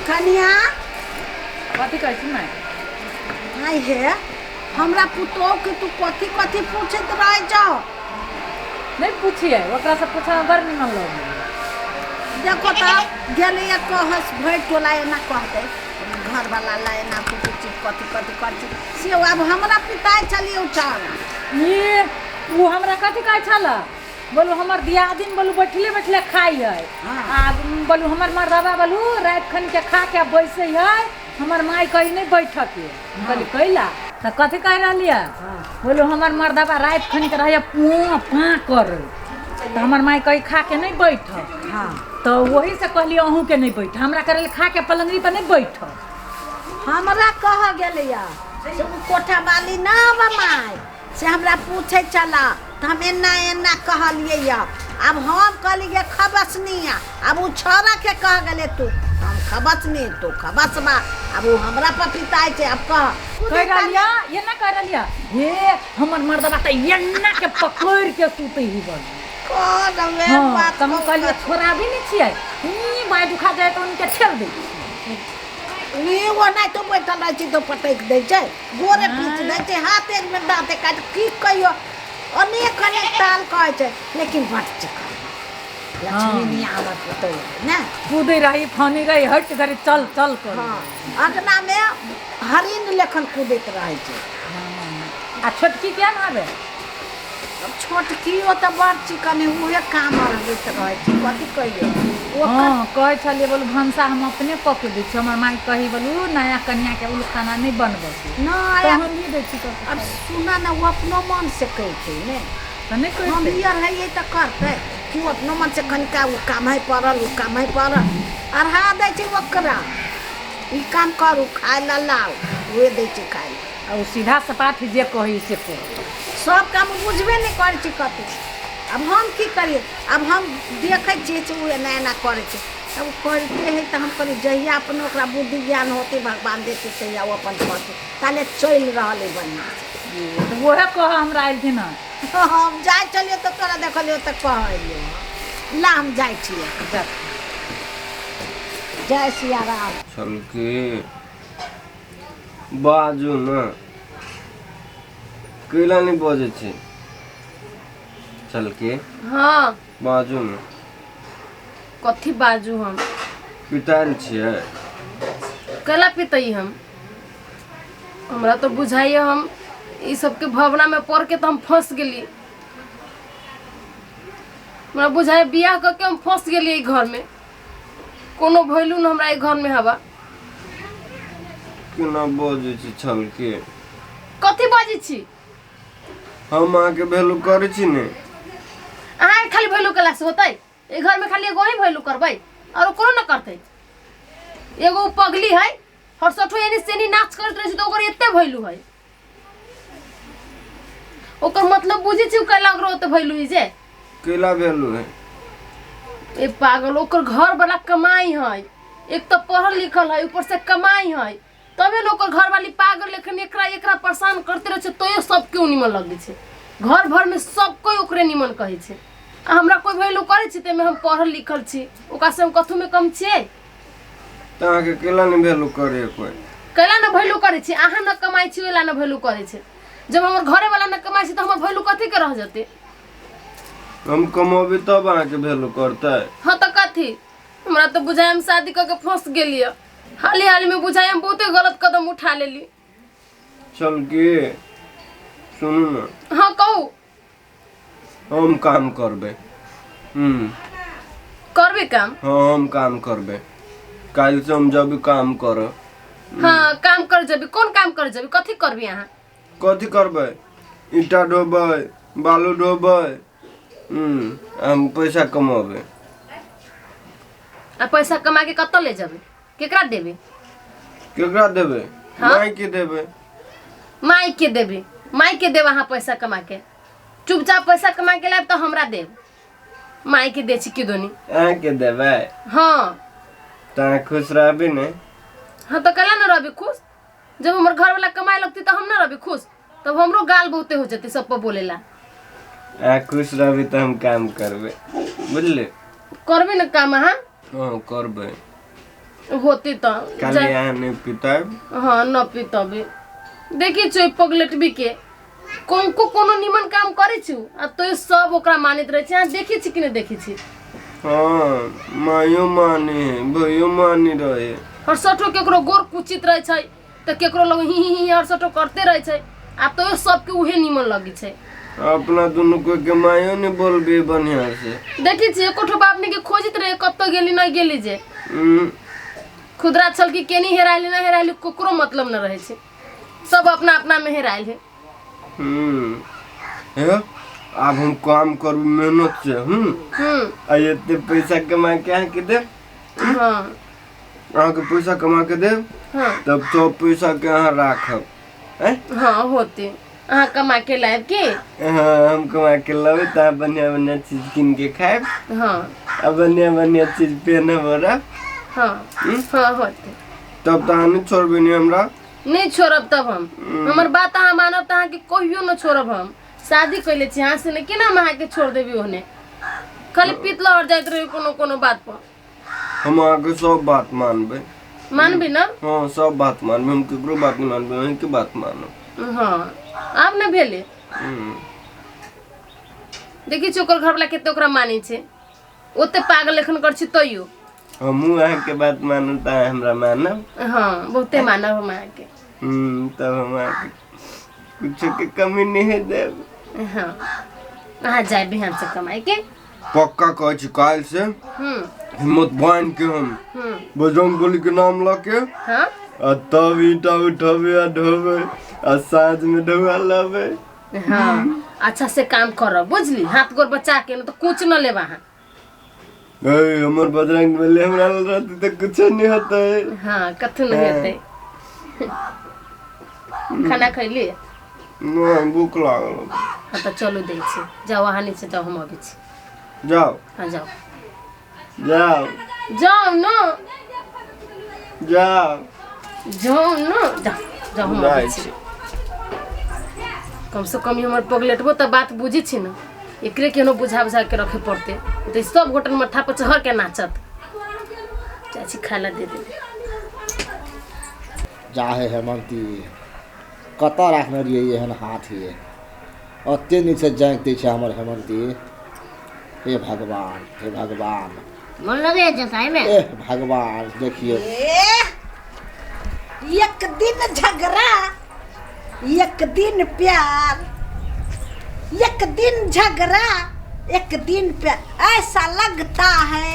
कनिया कथी कहै छी माय? आई हे हमरा पुतोह के तू कथी कथी पूछत रह जाओ। नहीं पूछिए, ओकरा से पूछा बड़ निमन लगे। देखो तो गेले कहस भर टोला एना कहते घर वाला ला एना कुछ चीज कथी कथी करती से अब हमरा पिता चलियो चारा ये वो हमरा कथी कहै छला? बोलू हमर दियादिन बोलू बैठले बैठले खाई है। आ बोलू हमर मर्दाबा बोलू रात खन के खा के बैसे है, हमर माई कहीं नहीं बैठक के। बोली कैला त कथी कह रहलिया? बोलू हमर मर्दाबा रात खन के रहे पुआ पा कर, तो हमर माई कहीं खा के नहीं बैठ। हाँ तो वही से कहली अहूँ के नहीं बैठ, हमरा करे खा के पलंगरी पर नहीं बैठ। हमरा कह गेले या से उ कोठा वाली ना बमाई से हमरा पूछे चला तो हम एना एना कहलिए या अब हम कहलिए खबसनिया अब उ छोरा के कह गेले तू हम खबसनी तो खबसबा अब उ हमरा पर पिताई छे अब कह रहलिया ये ना कह रहलिया हे हमर मर्दबा त एन्ना के पकड़ के सुते ही बन कौन में हां बात तुम कहलिए छोरा भी नहीं छिए ई बाय दुखा जाए तो उनके छेड़ दे ये वो नहीं तो बैठल रह छी तो पटक दे छे गोरे पीछ दे छे हाथ एक में दांते काट की कहियो अनेक अनेक ताल कहे छे लेकिन बट चका लक्ष्मी नहीं आवत तो ना कूदे रही फानी रही हट करे चल चल कर। हां अंगना में हरिन लेखन कूदत रहे छे। आ छोटकी क्या नावे? अब छोटकी हो तो बड़ चिकन है उहे काम रहत रहे छे कथी कहियो वो हां कहे छलिए बोलू भंसा हम अपने पक दे छी, हमर माई कही बोलू नया कन्या के उल खाना नहीं बनबे छी ना तो हम ही दे छी। अब सुना ना वो अपनो मन से कहते ने तो नहीं कोई हम यार है ये तो करते कि वो अपनो मन से कनका वो काम है परल वो काम है परल अरहा दे छे ओकरा ई काम करू खाए ला लाओ वे दे छे खाए और सीधा सपाट जे कही से को सब काम बुझबे नहीं कर छी कते। अब हम की करिए अब हम देखे छे वो नया ना करे छे अब करते है तो हम करी जहिया अपन ओकरा बुद्धि ज्ञान होते भगवान देते तहिया वो अपन करते ताले चल रहले बढ़िया तो वह कह हमरा आइल थी ना हम जाए चलिए तो तोरा देखलियो तो कहलियो ला हम जाए छिए जय सिया राम। चल के बाजू ना कैला नहीं बजे छे चल के हाँ बाजू ना कथी बाजू हम पिताल छिए कला पितई हम हमरा तो बुझाइए हम ई सबके भावना में पड़ के तो हम फंस गेली। हमरा बुझाए बियाह करके हम फंस गेली घर में कोनो भइलू न हमरा घर में हवा केना बजे छे चल के कथी बाजी छी हम आके वैल्यू करे छी ने अहाँ खाली भइलू कला से होतै ए घर में खाली एगो ही भइलू करबै और कोनो न करतै। एगो पगली है हरसठो यानी सेनी नाच करत रहे तो ओकर एते भइलू है ओकर मतलब बुझी छी कला ओकरो ओते भइलू ही जे केला वैल्यू है ए पागल ओकर घर वाला कमाई है एक तो पढ़ल लिखल है ऊपर से कमाई है तबे न ओकर घर वाली पागल लेकिन एकरा एकरा परेशान करते रहे तो सब क्यों निमन लगे छे घर भर में सब कोई ओकरे निमन कहे छे आ हमरा कोई वैल्यू करे छी तेमे हम पढ़ल लिखल छी ओका से हम कथु में कम छिए ता के केला नहीं वैल्यू करे कोई कैला न वैल्यू करे छी आहा न कमाई छी वेला न वैल्यू करे छे जब हमर घरे वाला न कमाई छी तो हमर वैल्यू कथि के रह जते हम कमाबे तब आके वैल्यू करता है। हां त कथि हमरा तो बुझाय हम शादी करके फंस गेलिए हाली हाली में बुझाय हम बहुते गलत कदम उठा लेली। चल के सुनू ना हाँ कहू हम काम करबे करबे काम हाँ हम काम करबे काल से हम जब काम कर हाँ काम कर जबी कौन काम कर जबी कथी करबी अहाँ कथी करबे ईटा ढोबे बालू ढोबे हम पैसा कमाबे आ पैसा कमा के कत ले जबे केकरा देबे केकरा देबे हाँ? माई के देबे माई के देब अहाँ पैसा कमा के चुपचाप पैसा कमा के लाब तो हमरा देब माई के दे छी की दोनी आ के देबे हाँ ता खुश रहबी ने हाँ तो कला न रहबी खुश जब हमर घर वाला कमाए लगती तो हम न रहबी खुश तब हमरो गाल बहुते हो जती सब पर बोलेला आ खुश रहबी तो हम काम करबे बुझले करबे न काम अहाँ हाँ करबे होती तो काले यहाँ नहीं पीता हाँ न पीतबे देखी छो पगलेट भी के कोनो निमन काम करे छु आ तो सब ओकरा मानित रहे छै देखी छी कि नहीं देखी छी हाँ मायो मानी है भयो मानी रहे हर सठो केकरो गोर कुचित रहे छै तो केकरो लोग ही हर सठो करते रहे छै आ तो सबके उहे निमन लगी छै अपना दोनों को के मायो ने बोलबे बढ़िया से देखी छी एकोठो बाप ने के खोजित रहे कब तो गेली नहीं गेली जे हम्म, खुदरा छल की केनी हेराइली ना हेराइली कोकरो मतलब न रहे छै सब अपना अपना में हेराइल है है अब हम काम करू मेहनत से आ इतने पैसा कमा के आके दे हाँ आके पैसा कमा के दे हाँ तब तो पैसा के यहाँ राखब हैं हाँ होते अहाँ कमा के लायब के हाँ हम कमा के लावे ता बढ़िया बढ़िया चीज किन के खाएब हाँ आ बढ़िया बढ़िया चीज पहनब और हाँ हाँ होते तब तो नहीं छोड़बे नहीं हमरा नहीं छोड़ब तब हम हमर बात अहाँ मानब तो अहाँ के कहियो न छोड़ब हम शादी कैले छी अहाँ से ने केना हम अहाँ के छोड़ देबी ओने खाली पितला और जाइत रही कोनो कोनो बात पर हम आगे सब बात मानबे मानबी ना हाँ सब बात मानबे हम केकरो बात नहीं मानबे वहीं के बात मानब हाँ आब न भेले देखी छी ओकर घर वाला केते ओकरा माने छै ओते पागल लेखन कर छी तइयो हमहू अहाँ के बात मानब ता हमरा मानब हाँ बहुते मानब हम अहाँ के तब हम आके कुछ के कमी नहीं देब हाँ अहाँ जाए बिहान से कमाई के पक्का कह छी काल से हिम्मत बांध के हम बजरंग बली के नाम लाके हाँ आ तब ईटा उठबे आ ढोबे आ साँझ में ढोआ लाबे हाँ अच्छा से काम करब बुझली हाथ गोर बचा के न तो कुछ न लेबा अहाँ हमर बजरंग बली हमरा लग रहते तो कुछ नहीं होता है हाँ कथु नहीं हेतै खाना खैली नहीं भूख लागल हाँ तो चलो दै छी जाओ अहाँ नीचे जाओ हम अबै छी जाओ हाँ जाओ जाओ जाओ न जाओ जाओ न जाओ जाओ हम अबै छी कम से कम हमर पगलेटबो तो बात बुझी छी न एकरे केनो बुझा बुझा के रखे पड़ते तो सब गोटन मट्ठा पर चढ़ के नाचत चाची खाला दे दे जाहे हेमंती कतऽ राखने रहिए एहन हाथ ये ओते नीक से जाँक दै छै हमर हेमंती हे भगवान मन लगे जसाई में ए भगवान देखिए एक दिन झगड़ा एक दिन प्यार एक दिन झगड़ा एक दिन प्यार ऐसा लगता है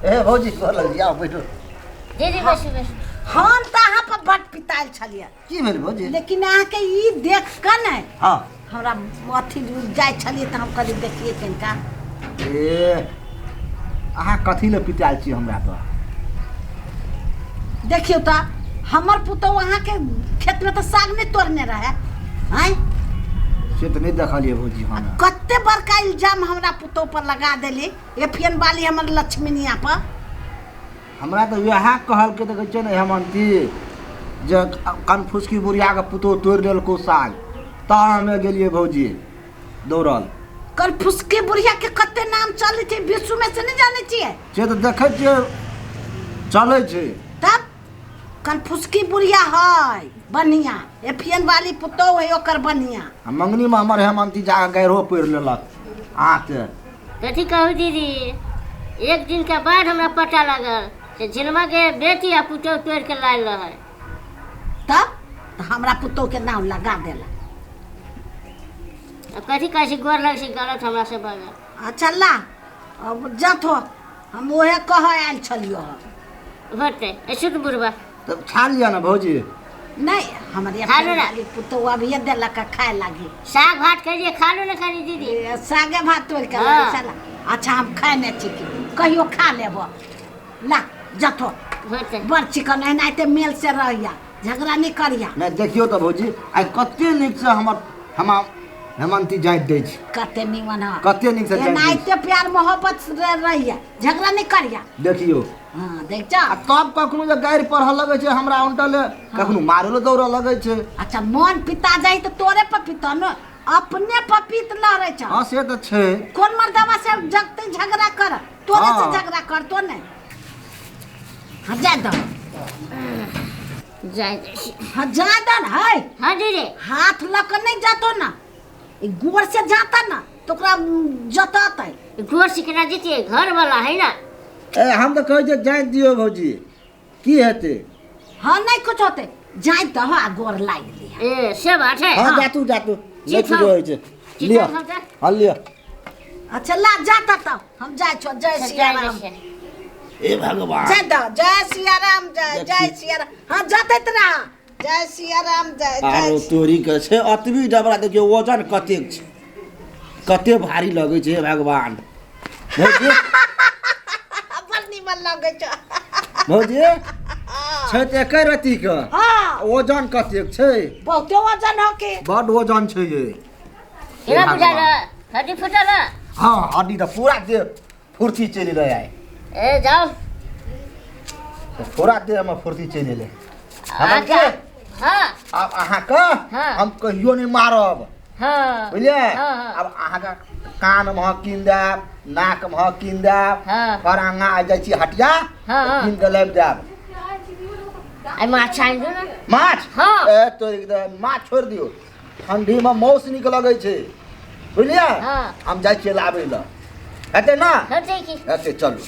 ए भौजी कह लग जा बैठो दीदी बैसू बैसू हम तो अहाँ पर बड़ पिताल छलिए की भेल भौजी लेकिन अहाँके ई देख कऽ ने हाँ हमरा अथी जाय छलिए तऽ हम कहलिए देखिए कनिका ए अहाँ कथी ले पिटाल छी हमरा पर देखियो तऽ हमर पुतौह अहाँके खेत में तऽ साग नहीं तोड़ने रहे हैं से तो नहीं देखलिए भौजी हम कते बड़का इल्जाम हमरा पुतौह पर लगा देली एफियन वाली हमर लक्ष्मीनिया पर हमरा तो वएह कहल के देखे छै ने हेमंती जे कनफुसकी बुढ़िया के पुतौह तोड़ देलको साग ता हमे गेलिए भौजी दौड़ल कल फुसके बुढ़िया के कते नाम चले थे विश्व में से नहीं जाने छिए से तो देखे छिए चले छै तब कल फुसकी बुढ़िया है बढ़िया एफियन वाली पुतौह है ओकर बढ़िया मंगनी में हमर हेमंती जा गैरो पेड़ लेलक आते कथी कहू दीदी एक दिन के बाद हमरा पता लगल से झिलमा के बेटी आ पुतौह तोड़ के लायल रहे तब हमरा पुतौह के नाम लगा देला अब कथी कहै छी गोर लग छी गलत हमरा से बगल अच्छा ला अब जातो हम ओहे कह आयल छलियो होते ऐसे तो बुढ़वा तब खा लिया ना भौजी नहीं हमारे खा लो ना। वाली पुतौह अभी देलक खाए लागी साग भात खाइए खा लो ना खाली दीदी ये सागे भात तोड़ के हाँ। लागी चला अच्छा हम खाए नहीं चिकन कहियो खा लेबो ला जातो होते बड़ चिकन एनाहिते मेल से रहिया झगड़ा नहीं करिया नहीं देखियो तो भौजी आइ कते नीक से हम हेमंती जाइत दै छी कते निमन है कते नीक से जाइत दै छी एनाहिते प्यार मोहब्बत से रहिया झगड़ा नहीं करिया देखियो हाँ देख जा आ तब कखनो जे गाड़ि पढ़ऽ लगे छै हमरा उल्टले कखनो मारे ले दौड़ऽ लगे छै अच्छा मन पिता जाई तो तोरे पर पिता न अपने पपीत लहरे छ हाँ से तो छै कौन मर्दवा से जगते झगड़ा कर तोरे हाँ। से झगड़ा कर तो नहीं हाँ जा दो जाए हाँ जा दो ना है हाँ दीदी हाथ लक नहीं जातो ना ई गोर से जाता ना तो ओकरा जताता गोर सिकना जीतिए घर वाला है ना। ए हम तो कहै छै जाय दियो भौजी की हेतै। हाँ नहीं कुछ होते जाए तो हाँ गोर लाग लिया ए से बात है। हां जातू जातू ले चिट्ठा- तू होय छै चिट्ठा लियो हम जा- हां लियो। अच्छा ला जाता तो हम जाए छो जय सिया राम ए भगवान जय दो जय सिया राम जय सिया राम हाँ जाते रहा जय सिया राम जय आरो जय तोरी के छै अतबी डबरा देखियो वजन कतेक छै कते भारी लगै छै हे भगवान। भौजी बड़ निमन लगे छो भौजी छै त एकै रति के हाँ वजन कतेक छै बहुते वजन हो के बड वजन छै ये। केना बुझाइल हड्डी फुटल है? हां हड्डी त पूरा देह फुर्ती चलि रहे आइ ए जाओ पूरा देह में फुर्ती चलि एलै। हम आ के जा। हाँ अब अहाँ के हाँ। हम कहियो नहीं मारब हाँ बुझलिए। हाँ, हाँ। अब अहाँ के कान में कीन देब नाक में कीन देब हाँ। फरांगा आ जाइ छी हटिया हाँ, हाँ। कीन के लाबि देब। आई माछ छानि दो ना। माछ हाँ। ए तो एकदम माछ छोड़ दियो ठंडी में मौस नीक लगै छै बुझलिए। हाँ। हम जाइ छियै लाबै लए हेतै ना हटे की हेतै चलू।